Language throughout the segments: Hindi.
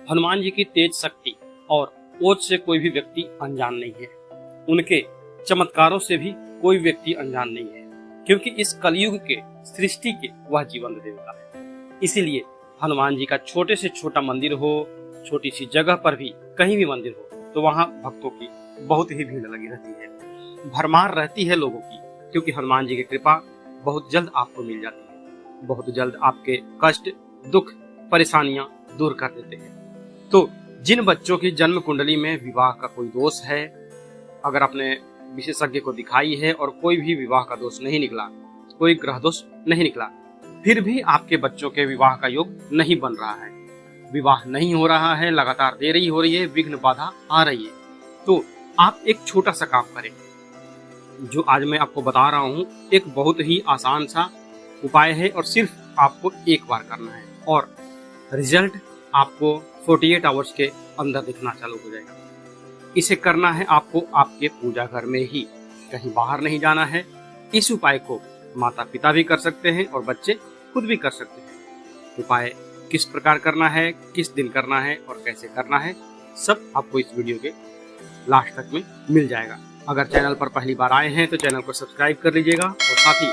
हनुमान जी की तेज शक्ति और ओज से कोई भी व्यक्ति अनजान नहीं है। उनके चमत्कारों से भी कोई व्यक्ति अनजान नहीं है, क्योंकि इस कलयुग के सृष्टि के वह जीवंत देवता है। इसीलिए हनुमान जी का छोटे से छोटा मंदिर हो, छोटी सी जगह पर भी कहीं भी मंदिर हो, तो वहाँ भक्तों की बहुत ही भीड़ लगी रहती है, भरमार रहती है लोगों की, क्योंकि हनुमान जी की कृपा बहुत जल्द आपको मिल जाती है। बहुत जल्द आपके कष्ट, दुख, परेशानियां दूर कर देते हैं। तो जिन बच्चों की जन्म कुंडली में विवाह का कोई दोष है, अगर आपने विशेषज्ञ को दिखाई है और कोई भी विवाह का दोष नहीं निकला, कोई ग्रह दोष नहीं निकला, फिर भी आपके बच्चों के विवाह का योग नहीं बन रहा है, विवाह नहीं हो रहा है, लगातार देरी हो रही है, विघ्न बाधा आ रही है, तो आप एक छोटा सा काम करें। जो आज मैं आपको बता रहा हूँ एक बहुत ही आसान सा उपाय है और सिर्फ आपको एक बार करना है और रिजल्ट आपको 48 आवर्स के अंदर दिखना चालू हो जाएगा। इसे करना है आपको आपके पूजा घर में ही, कहीं बाहर नहीं जाना है। इस उपाय को माता पिता भी कर सकते हैं और बच्चे खुद भी कर सकते हैं। उपाय किस प्रकार करना है, किस दिन करना है और कैसे करना है, सब आपको इस वीडियो के लास्ट तक में मिल जाएगा। अगर चैनल पर पहली बार आए हैं तो चैनल को सब्सक्राइब कर लीजिएगा और साथ ही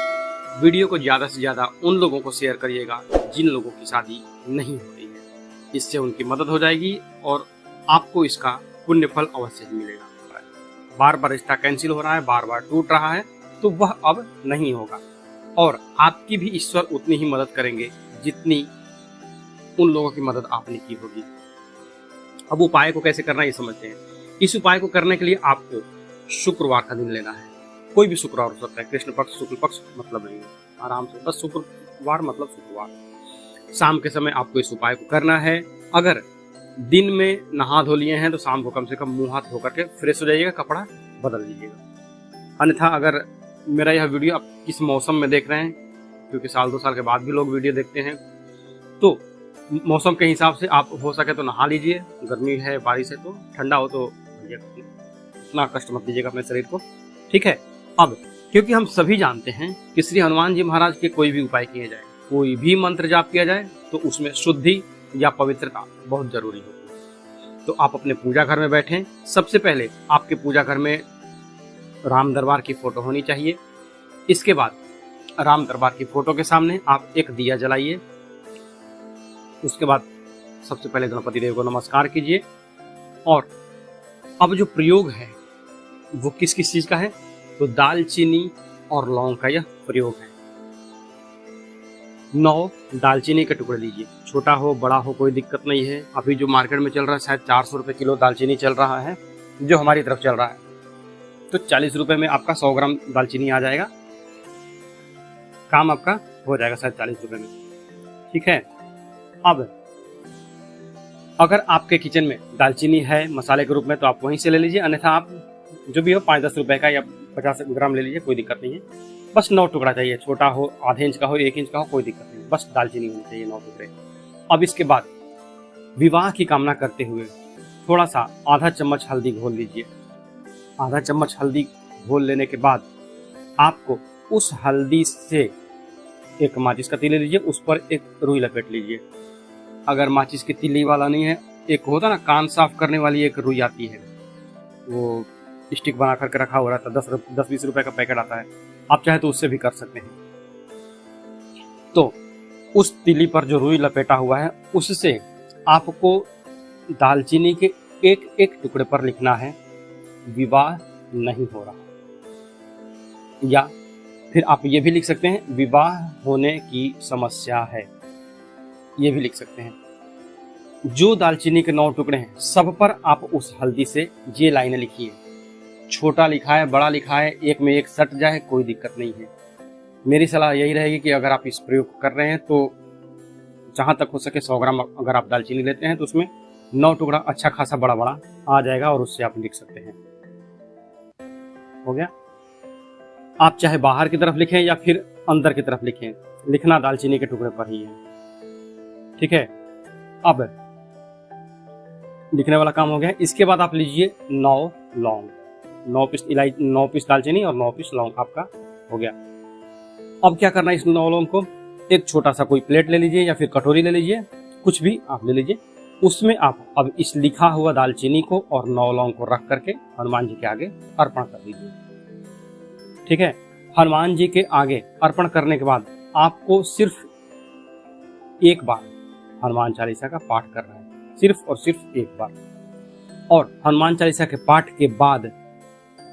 वीडियो को ज़्यादा से ज़्यादा उन लोगों को शेयर करिएगा जिन लोगों की शादी नहीं हो रही है। इससे उनकी मदद हो जाएगी और आपको इसका पुण्य फल अवश्य ही मिलेगा। बार बार रिश्ता कैंसिल हो रहा है, बार बार टूट रहा है, तो वह अब नहीं होगा और आपकी भी ईश्वर उतनी ही मदद करेंगे जितनी उन लोगों की मदद आपने की होगी। अब उपाय को कैसे करना है ये समझते हैं। इस उपाय को करने के लिए आपको शुक्रवार का दिन लेना है। कोई भी शुक्रवार हो सकता है, कृष्ण पक्ष, शुक्ल पक्ष मतलब नहीं है, आराम से बस शुक्रवार मतलब शुक्रवार। शाम के समय आपको इस उपाय को करना है। अगर दिन में नहा धो लिए हैं तो शाम को कम से कम मुंह हाथ धो करके फ्रेश हो जाइएगा, कपड़ा बदल लीजिएगा। अन्यथा अगर मेरा यह वीडियो आप किस मौसम में देख रहे हैं, क्योंकि साल 2 साल के बाद भी लोग वीडियो देखते हैं, तो मौसम के हिसाब से आप हो सके तो नहा लीजिए। गर्मी है, बारिश है, तो ठंडा हो तो इतना कष्ट मत दीजिएगा अपने शरीर को, ठीक है। अब क्योंकि हम सभी जानते हैं कि श्री हनुमान जी महाराज के कोई भी उपाय किए जाए, कोई भी मंत्र जाप किया जाए, तो उसमें शुद्धि या पवित्रता बहुत जरूरी होती है। तो आप अपने पूजा घर में बैठें। सबसे पहले आपके पूजा घर में राम दरबार की फोटो होनी चाहिए। इसके बाद राम दरबार की फोटो के सामने आप एक दिया जलाइए। उसके बाद सबसे पहले गणपति देव को नमस्कार कीजिए। और अब जो प्रयोग है वो किस किस चीज का है, तो दालचीनी और लौंग का यह प्रयोग है। 9 दालचीनी के टुकड़े लीजिए, छोटा हो बड़ा हो कोई दिक्कत नहीं है। अभी जो मार्केट में चल रहा है शायद 400 रुपये किलो दालचीनी चल रहा है, जो हमारी तरफ चल रहा है, तो 40 रुपये में आपका 100 ग्राम दालचीनी आ जाएगा। काम आपका हो जाएगा शायद 40 रुपये में, ठीक है। अब अगर आपके किचन में दालचीनी है मसाले के रूप में तो आप वहीं से ले लीजिए, अन्यथा आप जो भी हो 5-10 रुपए का या 50 ग्राम ले लीजिए, कोई दिक्कत नहीं है। बस 9 टुकड़ा चाहिए, छोटा हो, आधे इंच का हो, 1 इंच का हो, कोई दिक्कत नहीं, बस दालचीनी होनी चाहिए 9 टुकड़े। अब इसके बाद विवाह की कामना करते हुए थोड़ा सा आधा चम्मच हल्दी घोल लीजिए। आधा चम्मच हल्दी घोल लेने के बाद आपको उस हल्दी से एक माचिस का तीली लीजिए, उस पर एक रुई लपेट लीजिए। अगर माचिस की तीली वाला नहीं है, एक होता ना कान साफ करने वाली एक रुई आती है, वो स्टिक बना करके रखा हो रहा था, 10-20 रुपए का पैकेट आता है, आप चाहे तो उससे भी कर सकते हैं। तो उस तीली पर जो रुई लपेटा हुआ है उससे आपको दालचीनी के एक एक टुकड़े पर लिखना है विवाह नहीं हो रहा, या फिर आप ये भी लिख सकते हैं विवाह होने की समस्या है, ये भी लिख सकते हैं। जो दालचीनी के 9 टुकड़े हैं सब पर आप उस हल्दी से ये लाइनें लिखिए। छोटा लिखा है, बड़ा लिखा है, एक में एक सट जाए, कोई दिक्कत नहीं है। मेरी सलाह यही रहेगी कि अगर आप इस प्रयोग कर रहे हैं तो जहां तक हो सके 100 ग्राम अगर आप दालचीनी लेते हैं तो उसमें 9 टुकड़ा अच्छा खासा बड़ा बड़ा आ जाएगा और उससे आप लिख सकते हैं। हो गया। आप चाहे बाहर की तरफ लिखें या फिर अंदर की तरफ लिखें, लिखना दालचीनी के टुकड़े पर ही है, ठीक है। अब लिखने वाला काम हो गया। इसके बाद आप लीजिए 9 लौंग, 9 पीस इलायची, 9 पीस दालचीनी और 9 पीस लौंग आपका हो गया। अब क्या करना है, इस 9 लौंग को एक छोटा सा कोई प्लेट ले लीजिए या फिर कटोरी ले लीजिए, कुछ भी आप ले लीजिए, उसमें आप अब इस लिखा हुआ दालचीनी को और 9 लौंग को रख करके हनुमान जी के आगे अर्पण कर दीजिए। ठीक है, हनुमान जी के आगे अर्पण करने के बाद आपको सिर्फ एक बार हनुमान चालीसा का पाठ करना है, सिर्फ और सिर्फ एक बार। और हनुमान चालीसा के पाठ के बाद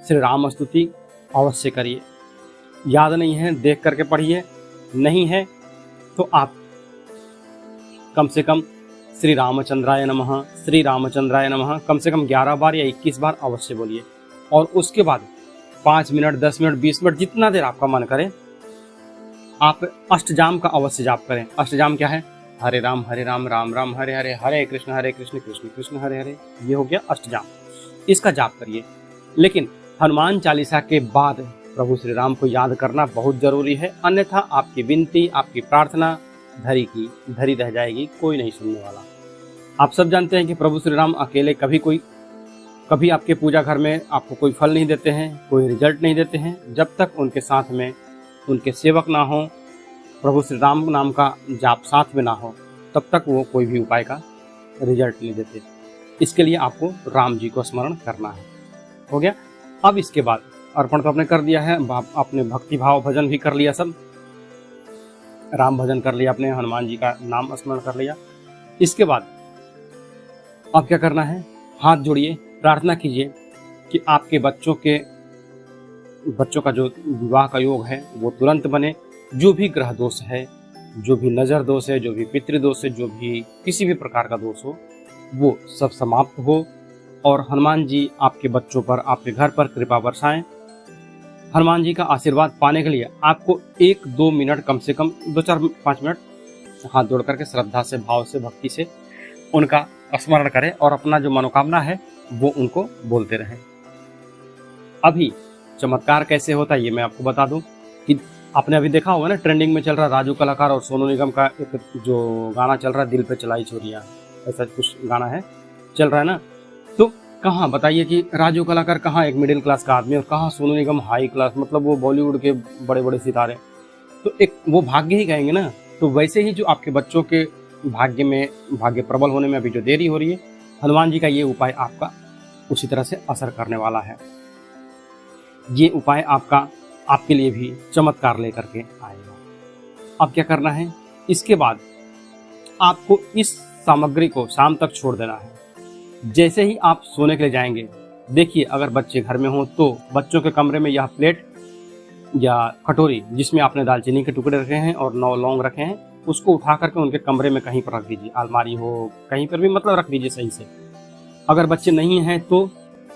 श्री राम स्तुति अवश्य करिए। याद नहीं है देख करके पढ़िए, नहीं है तो आप कम से कम श्री रामचंद्राय नमः, श्री रामचंद्राय नमः कम से कम 11 बार या 21 बार अवश्य बोलिए। और उसके बाद 5 मिनट, 10 मिनट, 20 मिनट, जितना देर आपका मन करे आप अष्टजाम का अवश्य जाप करें। अष्टजाम क्या है? हरे राम राम राम हरे हरे, हरे कृष्ण कृष्ण कृष्ण हरे हरे। ये हो गया अष्टजाम, इसका जाप करिए। लेकिन हनुमान चालीसा के बाद प्रभु श्री राम को याद करना बहुत जरूरी है, अन्यथा आपकी विनती, आपकी प्रार्थना धरी की धरी रह जाएगी, कोई नहीं सुनने वाला। आप सब जानते हैं कि प्रभु श्री राम अकेले कभी आपके पूजा घर में आपको कोई फल नहीं देते हैं, कोई रिजल्ट नहीं देते हैं, जब तक उनके साथ में उनके सेवक ना हो, प्रभु श्री राम नाम का जाप साथ में ना हो, तब तक वो कोई भी उपाय का रिजल्ट नहीं देते। इसके लिए आपको राम जी को स्मरण करना है। हो गया। अब इसके बाद अर्पण तो आपने कर दिया है, आपने भक्ति भाव भजन भी कर लिया, सब राम भजन कर लिया, अपने हनुमान जी का नाम स्मरण कर लिया। इसके बाद अब क्या करना है? हाथ जोड़िए, प्रार्थना कीजिए कि आपके बच्चों का जो विवाह का योग है वो तुरंत बने। जो भी ग्रह दोष है, जो भी नजर दोष है, जो भी पितृदोष है, जो भी किसी भी प्रकार का दोष हो, वो सब समाप्त हो और हनुमान जी आपके बच्चों पर, आपके घर पर कृपा बरसाएं। हनुमान जी का आशीर्वाद पाने के लिए आपको 1-2 मिनट, कम से कम 2-4-5 मिनट हाथ जोड़ करके श्रद्धा से, भाव से, भक्ति से उनका स्मरण करें और अपना जो मनोकामना है वो उनको बोलते रहें। अभी चमत्कार कैसे होता है ये मैं आपको बता दूं कि आपने अभी देखा होगा ना, ट्रेंडिंग में चल रहा राजू कलाकार और सोनू निगम का एक जो गाना चल रहा है, दिल पे चलाई छोरियां, ऐसा कुछ गाना है चल रहा है ना। तो कहाँ बताइए कि राजू कलाकार कहाँ एक मिडिल क्लास का आदमी और कहाँ सोनू निगम हाई क्लास, मतलब वो बॉलीवुड के बड़े बड़े सितारे। तो एक वो भाग्य ही कहेंगे ना। तो वैसे ही जो आपके बच्चों के भाग्य प्रबल होने में अभी जो देरी हो रही है, हनुमान जी का ये उपाय आपका उसी तरह से असर करने वाला है। ये उपाय आपके लिए भी चमत्कार लेकर के आएगा। अब क्या करना है? इसके बाद आपको इस सामग्री को शाम तक छोड़ देना है। जैसे ही आप सोने के लिए जाएंगे, देखिए अगर बच्चे घर में हो तो बच्चों के कमरे में यह प्लेट या कटोरी जिसमें आपने दालचीनी के टुकड़े रखे हैं और 9 लौंग रखे हैं, उसको उठा करके उनके कमरे में कहीं पर रख दीजिए, अलमारी हो कहीं पर भी, मतलब रख दीजिए सही से। अगर बच्चे नहीं हैं तो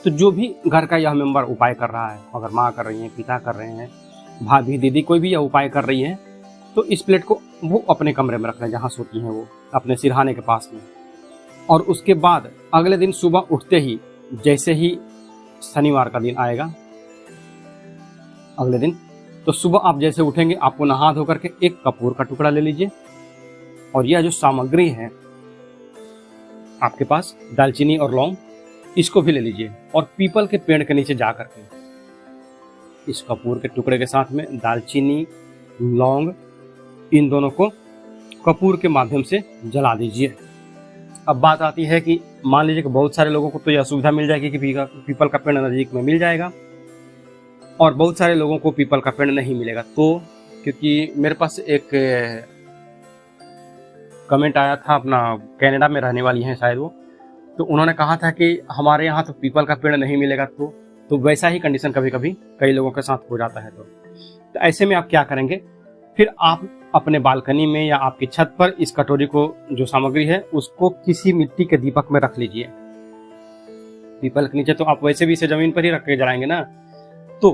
जो भी घर का यह मेंबर उपाय कर रहा है, अगर माँ कर रही है, पिता कर रहे हैं, भाभी, दीदी, कोई भी यह उपाय कर रही है, तो इस प्लेट को वो अपने कमरे में रख लें जहाँ सोती हैं वो, अपने सिरहाने के पास में। और उसके बाद अगले दिन सुबह उठते ही, जैसे ही शनिवार का दिन आएगा अगले दिन, तो सुबह आप जैसे उठेंगे आपको नहा धो करके एक कपूर का टुकड़ा ले लीजिए और यह जो सामग्री है आपके पास, दालचीनी और लौंग, इसको भी ले लीजिए और पीपल के पेड़ के नीचे जा करके इस कपूर के टुकड़े के साथ में दालचीनी, लौंग, इन दोनों को कपूर के माध्यम से जला दीजिए। अब बात आती है कि मान लीजिए कि बहुत सारे लोगों को तो यह सुविधा मिल जाएगी कि पीपल का पेड़ नजदीक में मिल जाएगा और बहुत सारे लोगों को पीपल का पेड़ नहीं मिलेगा। तो क्योंकि मेरे पास एक कमेंट आया था, अपना कनाडा में रहने वाली हैं शायद वो, तो उन्होंने कहा था कि हमारे यहाँ तो पीपल का पेड़ नहीं मिलेगा। तो वैसा ही कंडीशन कभी कभी कई लोगों के साथ हो जाता है। तो ऐसे में आप क्या करेंगे? फिर आप अपने बालकनी में या आपकी छत पर इस कटोरी को, जो सामग्री है, उसको किसी मिट्टी के दीपक में रख लीजिए। पीपल के नीचे तो आप वैसे भी इसे जमीन पर ही रख के जलाएंगे ना। तो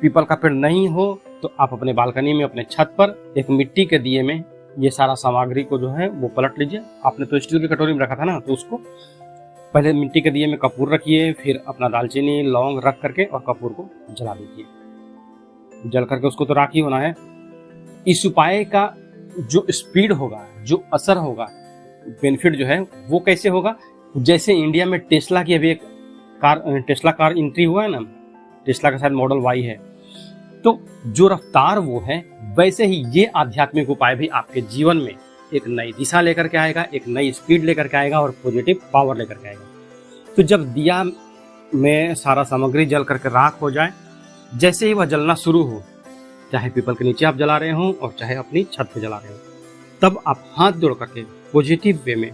पीपल का पेड़ नहीं हो तो आप अपने बालकनी में, अपने छत पर एक मिट्टी के दिए में ये सारा सामग्री को जो है वो पलट लीजिए। आपने तो स्टील की कटोरी में रखा था ना, तो उसको पहले मिट्टी के दिए में कपूर रखिए, फिर अपना दालचीनी, लौंग रख करके और कपूर को जला दीजिए। जल करके उसको तो राख ही होना है। इस उपाय का जो स्पीड होगा, जो असर होगा, बेनिफिट जो है वो कैसे होगा? जैसे इंडिया में टेस्ला की अभी एक टेस्ला कार एंट्री हुआ है ना, टेस्ला का शायद मॉडल Y है, तो जो रफ्तार वो है, वैसे ही ये आध्यात्मिक उपाय भी आपके जीवन में एक नई दिशा लेकर के आएगा, एक नई स्पीड लेकर के आएगा और पॉजिटिव पावर लेकर के आएगा। तो जब दिया में सारा सामग्री जल करके राख हो जाए, जैसे ही वह जलना शुरू हो, चाहे पीपल के नीचे आप जला रहे हो और चाहे अपनी छत पे जला रहे हो, तब आप हाथ जोड़ करके पॉजिटिव वे में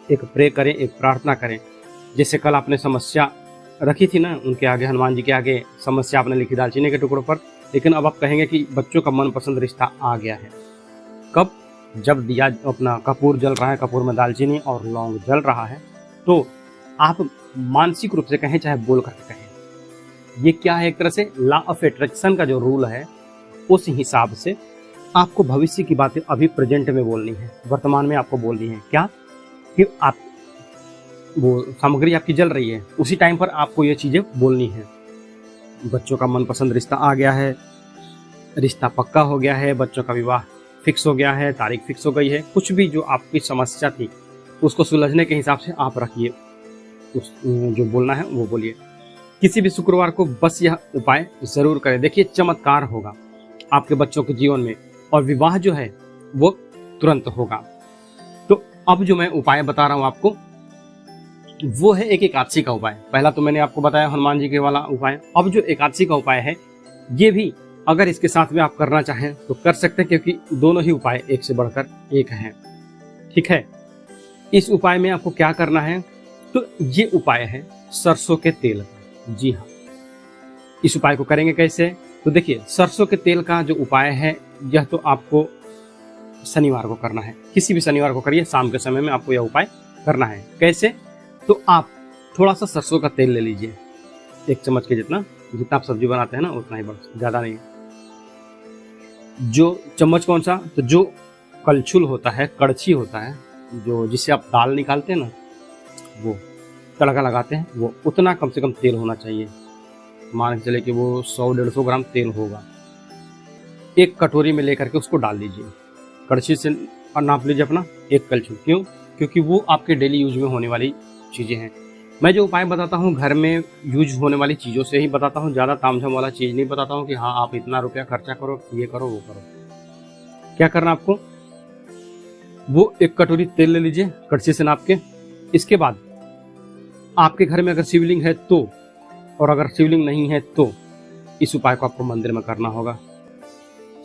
एक प्रे करें, एक प्रार्थना करें। जैसे कल आपने समस्या रखी थी ना, उनके आगे, हनुमान जी के आगे समस्या आपने लिखी दालचीनी के टुकड़ों पर, लेकिन अब आप कहेंगे कि बच्चों का मनपसंद रिश्ता आ गया है। कब? जब दिया अपना कपूर जल रहा है, कपूर में दालचीनी और लौंग जल रहा है, तो आप मानसिक रूप से कहें चाहे बोल करके कहें। ये क्या है? एक तरह से लॉ ऑफ अट्रैक्शन का जो रूल है, उस हिसाब से आपको भविष्य की बातें अभी प्रेजेंट में बोलनी है, वर्तमान में आपको बोलनी है। क्या? कि आप वो सामग्री आपकी जल रही है, उसी टाइम पर आपको ये चीज़ें बोलनी है। बच्चों का मनपसंद रिश्ता आ गया है, रिश्ता पक्का हो गया है, बच्चों का विवाह फिक्स हो गया है, तारीख फिक्स हो गई है। कुछ भी जो आपकी समस्या थी उसको सुलझने के हिसाब से आप रखिए, उस जो बोलना है वो बोलिए। किसी भी शुक्रवार को बस यह उपाय ज़रूर करें। देखिए, चमत्कार होगा आपके बच्चों के जीवन में और विवाह जो है वो तुरंत होगा। तो अब जो मैं उपाय बता रहा हूँ आपको, वो है एक एकादशी का उपाय। पहला तो मैंने आपको बताया हनुमान जी के वाला उपाय। अब जो एकादशी का उपाय है, ये भी अगर इसके साथ में आप करना चाहें तो कर सकते हैं, क्योंकि दोनों ही उपाय एक से बढ़कर एक हैं। ठीक है, इस उपाय में आपको क्या करना है? तो ये उपाय है सरसों के तेल का। जी हाँ, इस उपाय को करेंगे कैसे? तो देखिए, सरसों के तेल का जो उपाय है, यह तो आपको शनिवार को करना है। किसी भी शनिवार को करिए, शाम के समय में आपको यह उपाय करना है। कैसे? तो आप थोड़ा सा सरसों का तेल ले लीजिए, 1 चम्मच के जितना आप सब्जी बनाते हैं ना, उतना ही, बस ज़्यादा नहीं। जो चम्मच कौन सा? तो जो कलछुल होता है, कड़छी होता है, जो जिससे आप दाल निकालते हैं ना, वो तड़का लगाते हैं, वो उतना कम से कम तेल होना चाहिए। मान के चले कि वो 100-150 ग्राम तेल होगा। एक कटोरी में लेकर के उसको डाल दीजिए, कड़छी से नाप लीजिए अपना 1 कलछुल। क्यों? क्योंकि वो आपके डेली यूज में होने वाली चीज़ें हैं। मैं जो उपाय बताता हूँ घर में यूज होने वाली चीज़ों से ही बताता हूँ, ज़्यादा तामझाम वाला चीज़ नहीं बताता हूँ कि हाँ आप इतना रुपया खर्चा करो, ये करो, वो करो। क्या करना आपको? वो 1 कटोरी तेल ले लीजिए कड़छी से नाप के। इसके बाद आपके घर में अगर शिवलिंग है तो, और अगर शिवलिंग नहीं है तो इस उपाय को आपको मंदिर में करना होगा।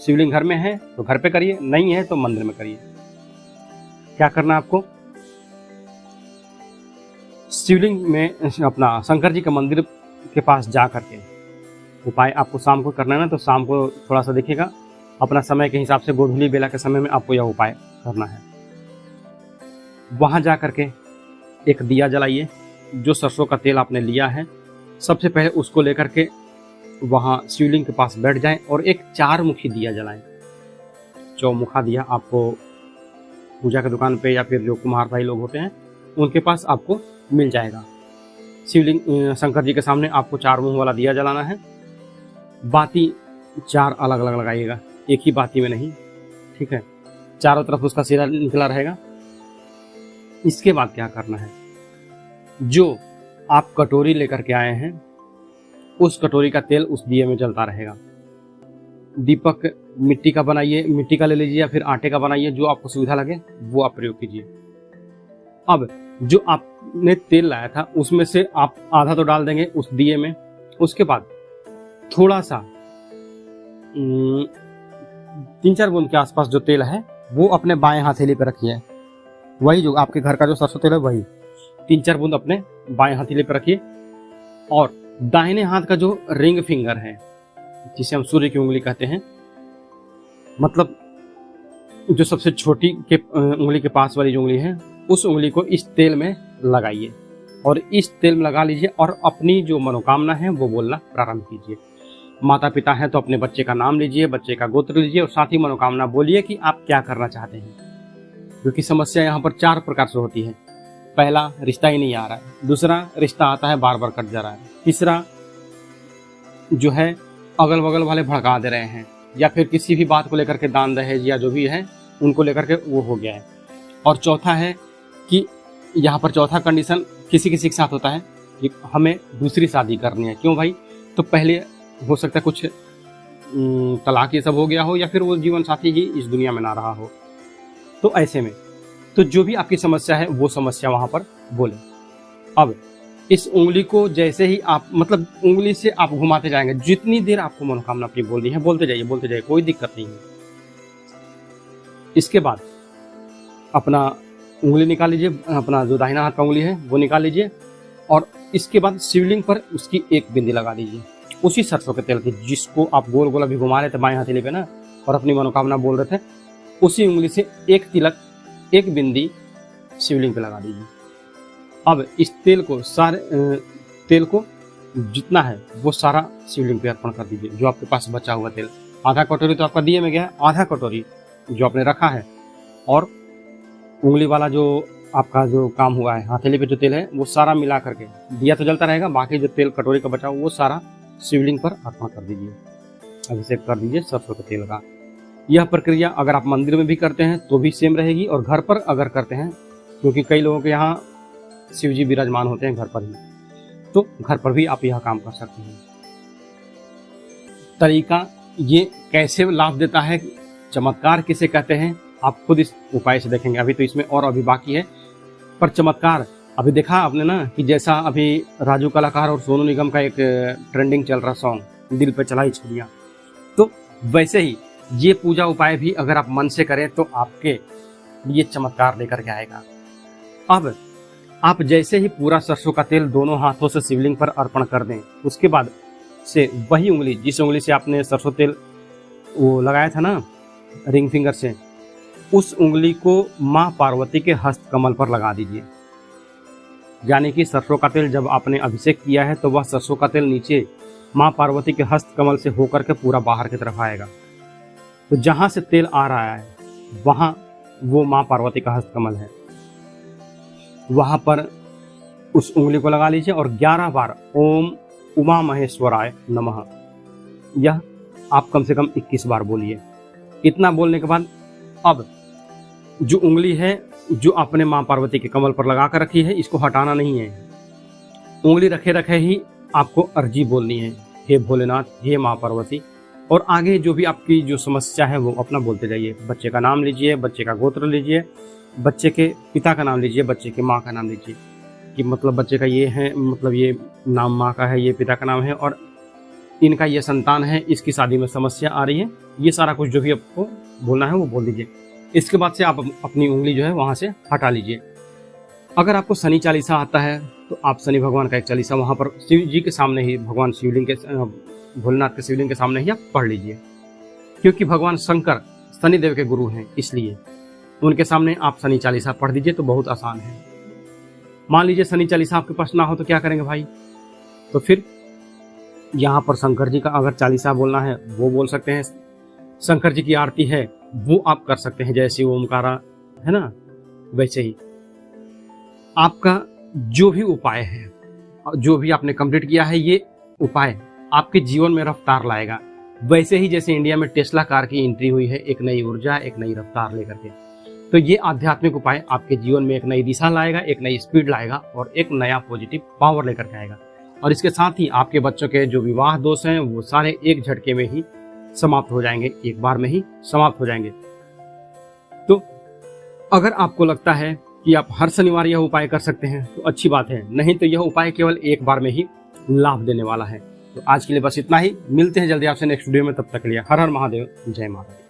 शिवलिंग घर में है तो घर पे करिए, नहीं है तो मंदिर में करिए। क्या करना आपको? शिवलिंग में अपना शंकर जी के मंदिर के पास जा करके उपाय आपको शाम को करना है ना, तो शाम को थोड़ा सा देखिएगा अपना समय के हिसाब से, गोधूली बेला के समय में आपको यह उपाय करना है। वहाँ जा करके एक दिया जलाइए, जो सरसों का तेल आपने लिया है, सबसे पहले उसको लेकर के वहाँ शिवलिंग के पास बैठ जाएं और एक 4 मुखी दिया जलाएं। चौमुखा दिया आपको पूजा की दुकान पे या फिर जो कुम्हार भाई लोग होते हैं उनके पास आपको मिल जाएगा। शिवलिंग शंकर जी के सामने आपको 4 मुंह वाला दिया जलाना है। बाती 4 अलग अलग लगाइएगा, एक ही बाती में नहीं। ठीक है, चारों तरफ उसका सिरा निकला रहेगा। इसके बाद क्या करना है? जो आप कटोरी लेकर के आए हैं, उस कटोरी का तेल उस दिए में जलता रहेगा। दीपक मिट्टी का बनाइए, मिट्टी का ले लीजिए या फिर आटे का बनाइए, जो आपको सुविधा लगे वो आप प्रयोग कीजिए। अब जो आपने तेल लाया था उसमें से आप आधा तो डाल देंगे उस दिए में। उसके बाद थोड़ा सा 3-4 बूंद के आसपास जो तेल है वो अपने बाएं हथेली पे रखिए। वही जो आपके घर का जो सरसों तेल है वही 3-4 बूंद अपने बाएं हथेली पे रखिए। और दाहिने हाथ का जो रिंग फिंगर है, जिसे हम सूर्य की उंगली कहते हैं, मतलब जो सबसे छोटी के उंगली के पास वाली जो उंगली है, उस उंगली को इस तेल में लगाइए और इस तेल में लगा लीजिए और अपनी जो मनोकामना है वो बोलना प्रारंभ कीजिए। माता पिता हैं तो अपने बच्चे का नाम लीजिए, बच्चे का गोत्र लीजिए और साथ ही मनोकामना बोलिए कि आप क्या करना चाहते हैं। क्योंकि समस्या यहाँ पर 4 प्रकार से होती है। पहला, रिश्ता ही नहीं आ रहा है। दूसरा, रिश्ता आता है बार बार कट जा रहा है। तीसरा जो है, अगल बगल वाले भड़का दे रहे हैं, या फिर किसी भी बात को लेकर के दान दहेज या जो भी है उनको लेकर के वो हो गया है। और चौथा है कि यहाँ पर चौथा कंडीशन किसी किसी के साथ होता है कि हमें दूसरी शादी करनी है। क्यों भाई? तो पहले हो सकता है कुछ तलाक ये सब हो गया हो, या फिर वो जीवन साथी ही इस दुनिया में ना रहा हो। तो ऐसे में तो जो भी आपकी समस्या है वो समस्या वहां पर बोले। अब इस उंगली को जैसे ही आप मतलब उंगली से आप घुमाते जाएंगे, जितनी देर आपको मनोकामना अपनी बोलनी है बोलते जाइए, कोई दिक्कत नहीं है। इसके बाद अपना उंगली निकाल लीजिए, अपना जो दाहिना हाथ का उंगली है वो निकाल लीजिए और इसके बाद शिवलिंग पर उसकी एक बिंदी लगा दीजिए, उसी सरसों के तेल की जिसको आप गोल गोल अभी घुमा रहे थे बाएं हथेली पे ना, और अपनी मनोकामना बोल रहे थे, उसी उंगली से एक तिलक, एक बिंदी शिवलिंग पे लगा दीजिए। अब इस तेल को तेल को जितना है वो सारा शिवलिंग पे अर्पण कर दीजिए। जो आपके पास बचा हुआ तेल, आधा कटोरी तो आपका दिए में गया, आधा कटोरी जो आपने रखा है और उंगली वाला जो आपका जो काम हुआ है, हथेली पे जो तेल है वो सारा मिला करके, दिया तो जलता रहेगा, बाकी जो तेल कटोरी का बचा वो सारा शिवलिंग पर अर्पण कर दीजिए, अभिषेक कर दीजिए सरसों के तेल का। यह प्रक्रिया अगर आप मंदिर में भी करते हैं तो भी सेम रहेगी, और घर पर अगर करते हैं, क्योंकि कई लोगों के यहाँ शिव जी विराजमान होते हैं घर पर ही, तो घर पर भी आप यह काम कर सकते हैं। तरीका ये कैसे लाभ देता है, चमत्कार किसे कहते हैं, आप खुद इस उपाय से देखेंगे। अभी तो इसमें और अभी बाकी है, पर चमत्कार अभी देखा आपने ना कि जैसा अभी राजू कलाकार और सोनू निगम का एक ट्रेंडिंग चल रहा सॉन्ग दिल पे चलाई छुरियां, तो वैसे ही ये पूजा उपाय भी अगर आप मन से करें तो आपके लिए चमत्कार लेकर के आएगा। अब आप जैसे ही पूरा सरसों का तेल दोनों हाथों से शिवलिंग पर अर्पण कर दें, उसके बाद से वही उंगली, जिस उंगली से आपने सरसों तेल वो लगाया था ना रिंग फिंगर से, उस उंगली को माँ पार्वती के हस्त कमल पर लगा दीजिए। यानी कि सरसों का तेल जब आपने अभिषेक किया है तो वह सरसों का तेल नीचे माँ पार्वती के हस्त कमल से होकर के पूरा बाहर की तरफ आएगा। तो जहां से तेल आ रहा है वहां वो माँ पार्वती का हस्त कमल है, वहां पर उस उंगली को लगा लीजिए और 11 बार ओम उमा महेश्वराय नमः, यह आप कम से कम 21 बार बोलिए। इतना बोलने के बाद अब जो उंगली है जो आपने माँ पार्वती के कमल पर लगा कर रखी है, इसको हटाना नहीं है। उंगली रखे रखे ही आपको अर्जी बोलनी है, हे भोलेनाथ, हे माँ पार्वती, और आगे जो भी आपकी जो समस्या है वो अपना बोलते जाइए। बच्चे का नाम लीजिए, बच्चे का गोत्र लीजिए, बच्चे के पिता का नाम लीजिए, बच्चे के माँ का नाम लीजिए, कि मतलब बच्चे का ये है, मतलब ये नाम माँ का है, ये पिता का नाम है, और इनका ये संतान है, इसकी शादी में समस्या आ रही है। ये सारा कुछ जो भी आपको बोलना है वो बोल दीजिए। इसके बाद से आप अपनी उंगली जो है वहां से हटा लीजिए। अगर आपको शनि चालीसा आता है तो आप शनि भगवान का एक चालीसा वहां पर शिव जी के सामने ही, भगवान शिवलिंग के, भोलेनाथ के शिवलिंग के सामने ही आप पढ़ लीजिए, क्योंकि भगवान शंकर शनिदेव के गुरु हैं, इसलिए उनके सामने आप शनि चालीसा पढ़ दीजिए तो बहुत आसान है। मान लीजिए शनि चालीसा आपके पास ना हो तो क्या करेंगे भाई, तो फिर यहाँ पर शंकर जी का अगर चालीसा बोलना है वो बोल सकते हैं, शंकर जी की आरती है वो आप कर सकते हैं, जैसे ओमकारा है ना, वैसे ही आपका जो भी उपाय है, जो भी आपने कंप्लीट किया है, ये उपाय आपके जीवन में रफ्तार लाएगा। वैसे ही जैसे इंडिया में टेस्ला कार की एंट्री हुई है, एक नई ऊर्जा, एक नई रफ्तार लेकर के, तो ये आध्यात्मिक उपाय आपके जीवन में एक नई दिशा लाएगा, एक नई स्पीड लाएगा और एक नया पॉजिटिव पावर लेकर के आएगा। और इसके साथ ही आपके बच्चों के जो विवाह दोष हैं वो सारे एक झटके में ही समाप्त हो जाएंगे, एक बार में ही समाप्त हो जाएंगे। तो अगर आपको लगता है कि आप हर शनिवार यह उपाय कर सकते हैं तो अच्छी बात है, नहीं तो यह उपाय केवल एक बार में ही लाभ देने वाला है। तो आज के लिए बस इतना ही, मिलते हैं जल्दी आपसे नेक्स्ट वीडियो में, तब तक के लिए हर हर महादेव, जय माता दी।